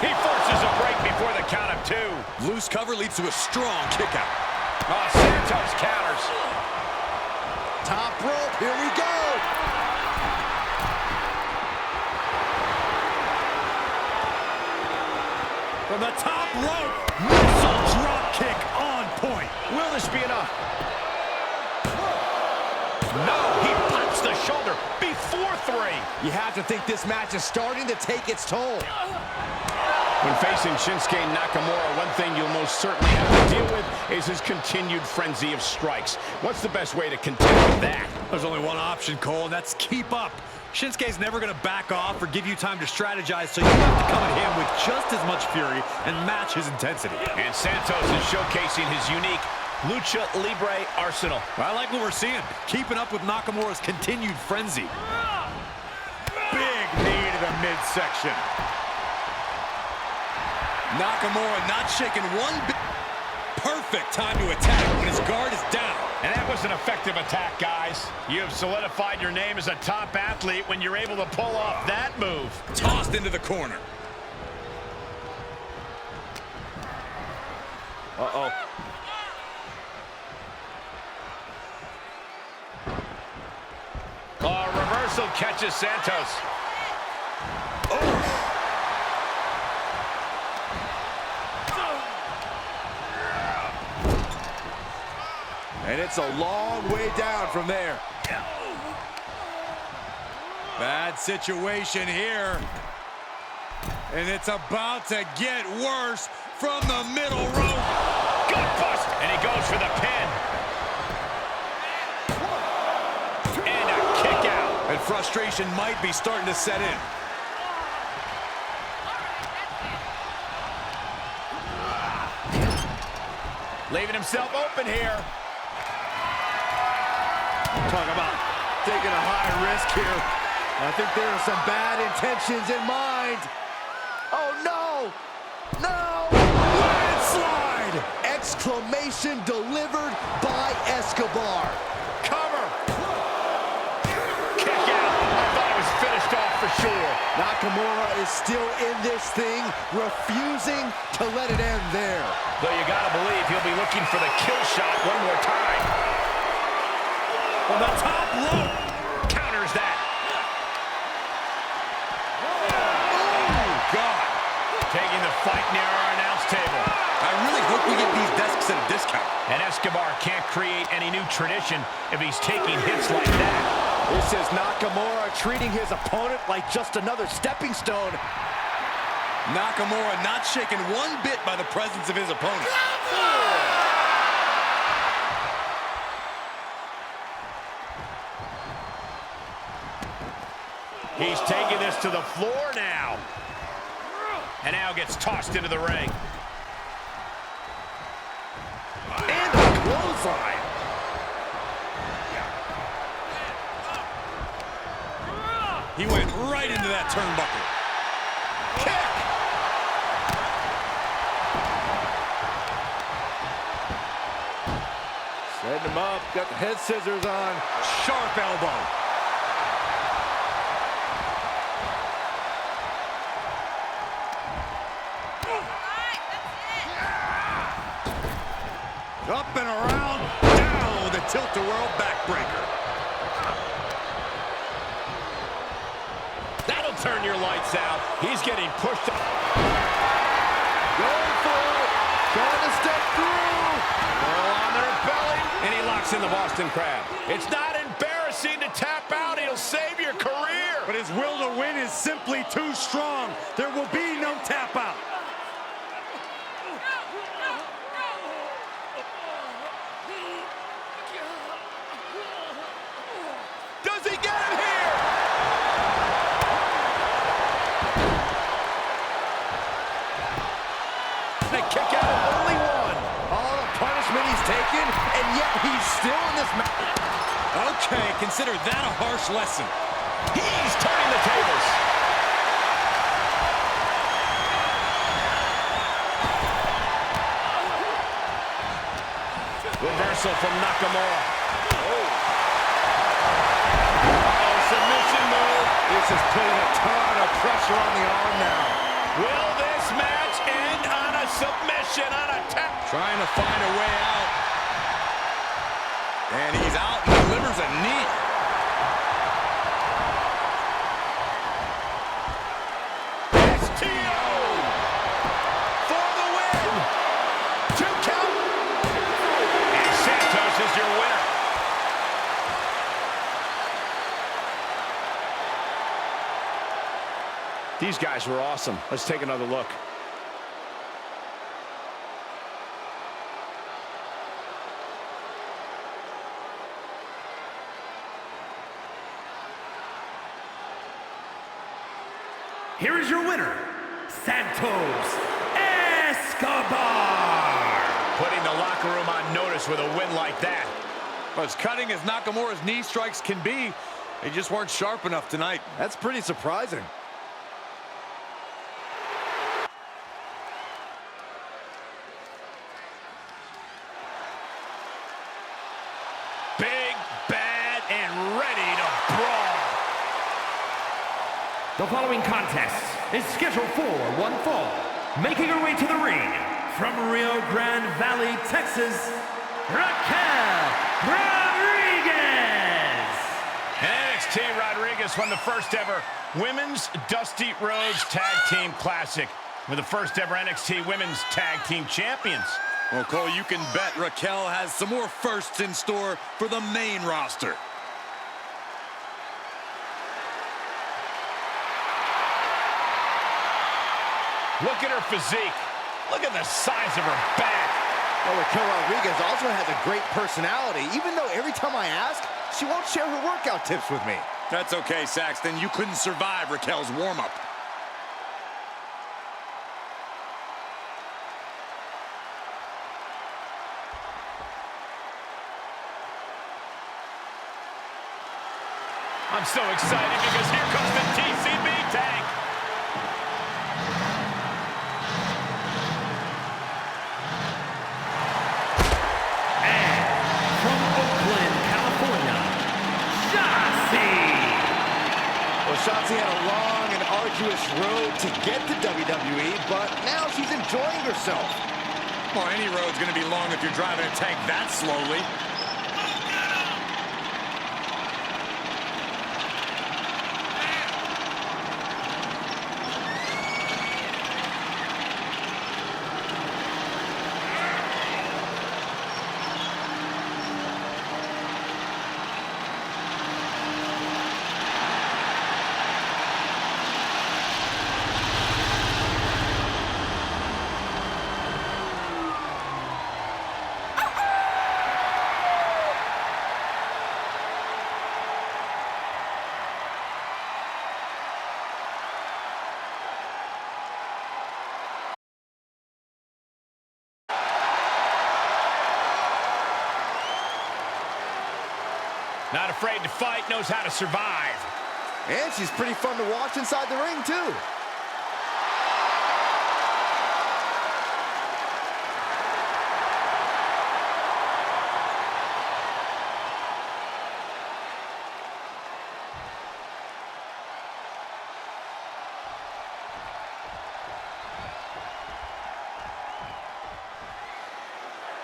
He forces a break before the count of 2. Loose cover leads to a strong kick out. Oh, Santos counters. Top rope, here we go. From the top rope, missile drop kick on point. Will this be enough? No, he pops the shoulder before 3. You have to think this match is starting to take its toll. When facing Shinsuke Nakamura, one thing you'll most certainly have to deal with is his continued frenzy of strikes. What's the best way to contend with that? There's only one option, Cole, and that's keep up. Shinsuke's never going to back off or give you time to strategize, so you have to come at him with just as much fury and match his intensity. And Santos is showcasing his unique Lucha Libre arsenal. I like what we're seeing. Keeping up with Nakamura's continued frenzy. Big knee to the midsection. Nakamura not shaking one bit. Perfect time to attack when his guard is down. And that was an effective attack, guys. You have solidified your name as a top athlete when you're able to pull off that move. Tossed into the corner. Uh-oh. Reversal catches Santos. Oh. And it's a long way down from there. Bad situation here. And it's about to get worse from the middle rope. Gut bust, and he goes for the pin. And a kick out. And frustration might be starting to set in. Leaving himself open here. Talk about taking a high risk here. I think there are some bad intentions in mind. Oh, no! No! Landslide! Exclamation delivered by Escobar. Cover. Kick out. I thought it was finished off for sure. Nakamura is still in this thing, refusing to let it end there. Though you gotta believe he'll be looking for the kill shot one more time. On the top rope. Counters that. Oh, God. Taking the fight near our announce table. I really hope we get these desks at a discount. And Escobar can't create any new tradition if he's taking hits like that. This is Nakamura treating his opponent like just another stepping stone. Nakamura not shaken one bit by the presence of his opponent. He's taking this to the floor now. And now gets tossed into the ring. And a clothesline. He went right into that turnbuckle. Kick. Setting him up, got the head scissors on. Sharp elbow. Up and around, down with a tilt-a-whirl backbreaker. That'll turn your lights out. He's getting pushed. Going for it. Trying to step through. All on their belly. And he locks in the Boston Crab. It's not embarrassing to tap out. He'll save your career. But his will to win is simply too strong. There will be no tap out. Does he get him here? They kick out of only one. All the punishment he's taken, and yet he's still in this match. Okay, consider that a harsh lesson. He's turning the tables. Reversal from Nakamura. Submission move. This is putting a ton of pressure on the arm now. Will this match end on a submission, on a tap? Trying to find a way out. And he's out and delivers a knee. STO for the win. 2 count. And Santos is your winner. These guys were awesome. Let's take another look. Here is your winner, Santos Escobar. Putting the locker room on notice with a win like that. As cutting as Nakamura's knee strikes can be, they just weren't sharp enough tonight. That's pretty surprising. Big, bad, and ready to brawl. The following contest is scheduled for one fall. Making her way to the ring from Rio Grande Valley, Texas, Raquel Rodriguez. NXT Rodriguez won the first ever Women's Dusty Rhodes Tag Team Classic. We're the first ever NXT Women's Tag Team Champions. Well, Cole, you can bet Raquel has some more firsts in store for the main roster. Look at her physique. Look at the size of her back. Well, Raquel Rodriguez also has a great personality, even though every time I ask, she won't share her workout tips with me. That's okay, Saxton. You couldn't survive Raquel's warm-up. I'm so excited because here comes the TCB tag. From Oakland, California, Shotzi. Well, Shotzi had a long and arduous road to get to WWE, but now she's enjoying herself. Well, any road's going to be long if you're driving a tank that slowly. Not afraid to fight, knows how to survive. And she's pretty fun to watch inside the ring, too.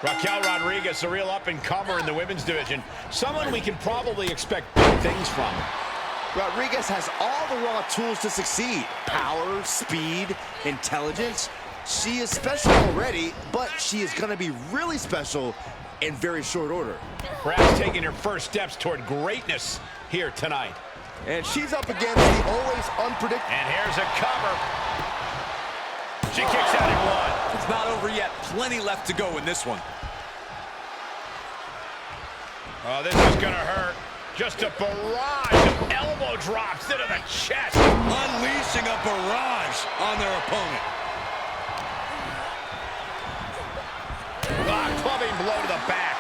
Raquel Rodriguez, a real up-and-comer in the women's division. Someone we can probably expect big things from. Rodriguez has all the raw tools to succeed. Power, speed, intelligence. She is special already, but she is going to be really special in very short order. Perhaps taking her first steps toward greatness here tonight. And she's up against the always unpredictable. And here's a cover. She kicks out in one. It's not over yet. Plenty left to go in this one. Oh, this is gonna hurt. Just a barrage of elbow drops into the chest. Unleashing a barrage on their opponent. Clubbing blow to the back.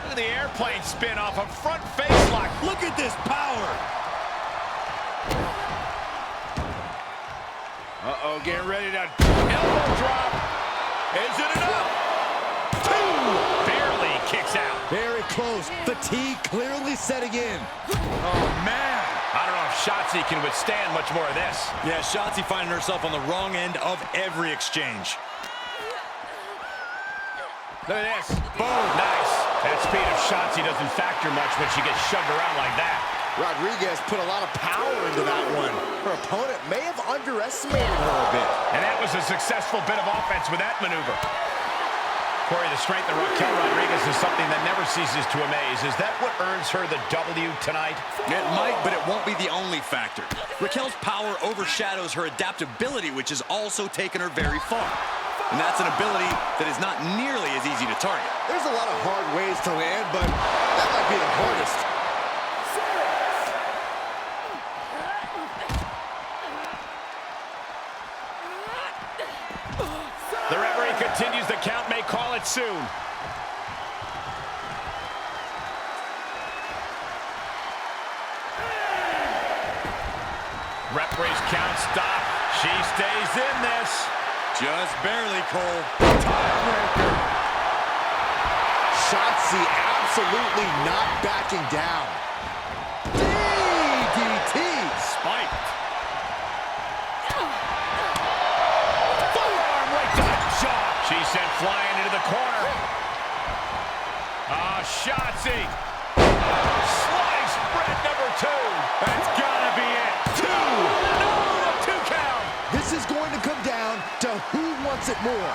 Look at the airplane spin off a front face lock. Look at this power. Uh-oh, getting ready to elbow drop. Is it enough? Two. Barely kicks out. Very close. Fatigue clearly setting in. Oh, man. I don't know if Shotzi can withstand much more of this. Yeah, Shotzi finding herself on the wrong end of every exchange. Look at this. Boom. Nice. That speed of Shotzi doesn't factor much when she gets shoved around like that. Rodriguez put a lot of power into that one. Her opponent may have underestimated her a bit. And that was a successful bit of offense with that maneuver. Corey, the strength of Raquel Rodriguez is something that never ceases to amaze. Is that what earns her the W tonight? It might, but it won't be the only factor. Raquel's power overshadows her adaptability, which has also taken her very far. And that's an ability that is not nearly as easy to target. There's a lot of hard ways to land, but that might be the hardest. The referee continues the count, may call it soon. Referee's count stop. She stays in this. Just barely, Cole. Tiebreaker. Shotzi absolutely not backing down. DDT. Spiked. Forearm right to the jaw. She's sent flying into the corner. Shotzi. Slice bread number two. That's gotta be it. Two. No, 2 count. This is going to come down to who wants it more.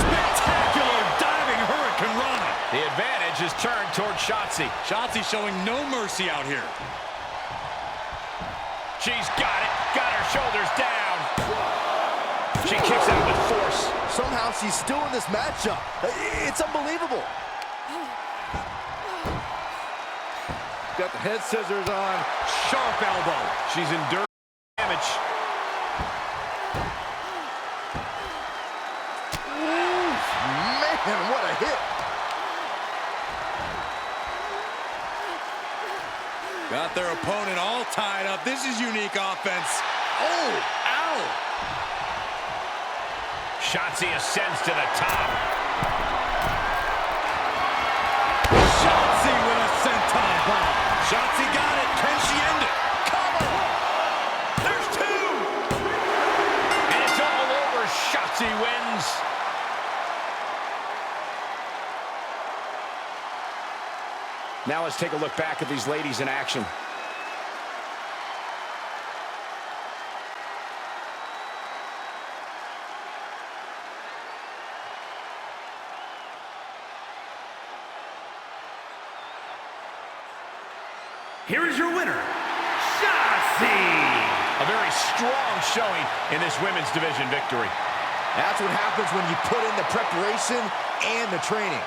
Spectacular diving Hurricane Rana. The advantage is turned toward Shotzi. Shotzi showing no mercy out here. She's got it. Got her shoulders down. She kicks out with force. Somehow she's still in this matchup. It's unbelievable. Got the head scissors on. Sharp elbow. She's endured damage. Man, what a hit. Got their opponent all tied up. This is unique offense. Oh, ow. Shotzi ascends to the top. Shotzi with a senton bomb. Shotzi got it. Can she end it? Cover. There's two. And it's all over. Shotzi wins. Now let's take a look back at these ladies in action. Here is your winner, Shotzi. A very strong showing in this women's division victory. That's what happens when you put in the preparation and the training.